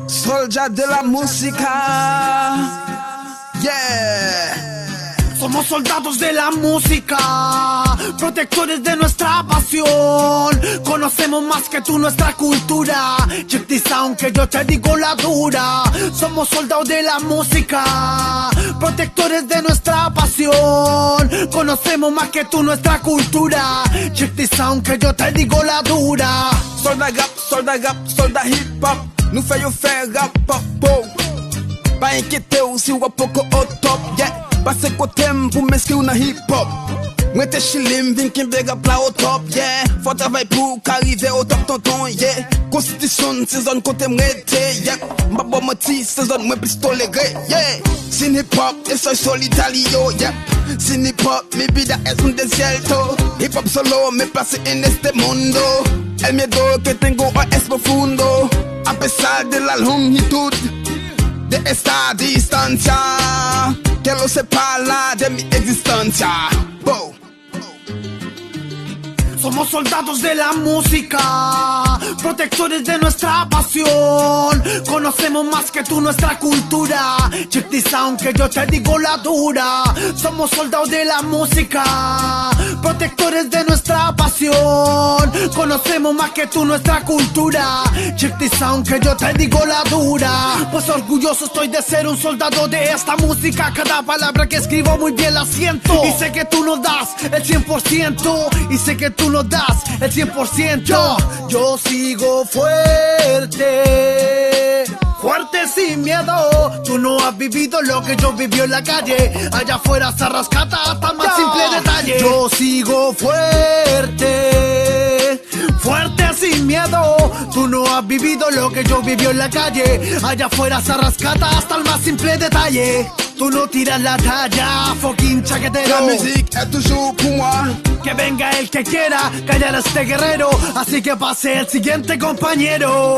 Soldier de la música. Yeah. Somos soldados de la música, protectores de nuestra pasión. Conocemos más que tú nuestra cultura. Check this sound que yo te digo la dura. Somos soldados de la música, protectores de nuestra pasión. Conocemos más que tú nuestra cultura. Check this sound que yo te digo la dura. Soldat rap, soldat hip hop. Nou fè yo fè rap pop. Pa inquiété ou si ou apoko au top, yeah. Pase kotem pou m'eskri ou nan hip hop. Mwen te chilim vin kin beg up la au top, yeah. Fò travay pou k'arive au top tonton, yeah. Konstitisyon se zon kote mwete, yeah. Mba bo mati se zon mwen plis tolere, yeah. Sin hip hop e soy solidario, yeah. Sin hip hop mi vida es un desierto. Hip hop solo me place en este mundo. El miedo que tengo es profundo. A pesar de la longitud de esta distancia, que lo separa de mi existencia. Bo. Somos soldados de la música, protectores de nuestra pasión. Conocemos más que tú nuestra cultura. Check this sound que yo te digo la dura. Somos soldados de la música, protectores de nuestra pasión. Conocemos más que tú nuestra cultura. Check this sound que yo te digo la dura. Pues orgulloso estoy de ser un soldado de esta música. Cada palabra que escribo muy bien la siento. Y sé que tú nos das el 100%. Y sé que tú nos das el 100%. Yo sigo fuerte, fuerte sin miedo. Tú no has vivido lo que yo viví en la calle. Allá afuera se rascata hasta el más simple detalle. Yo sigo fuerte, fuerte sin miedo. Tú no has vivido lo que yo viví en la calle. Allá afuera se rascata hasta el más simple detalle. Tú no tiras la talla, fucking chaquetero. La musique est toujours pour moi. Que venga el que quiera callar a este guerrero. Así que pase el siguiente compañero.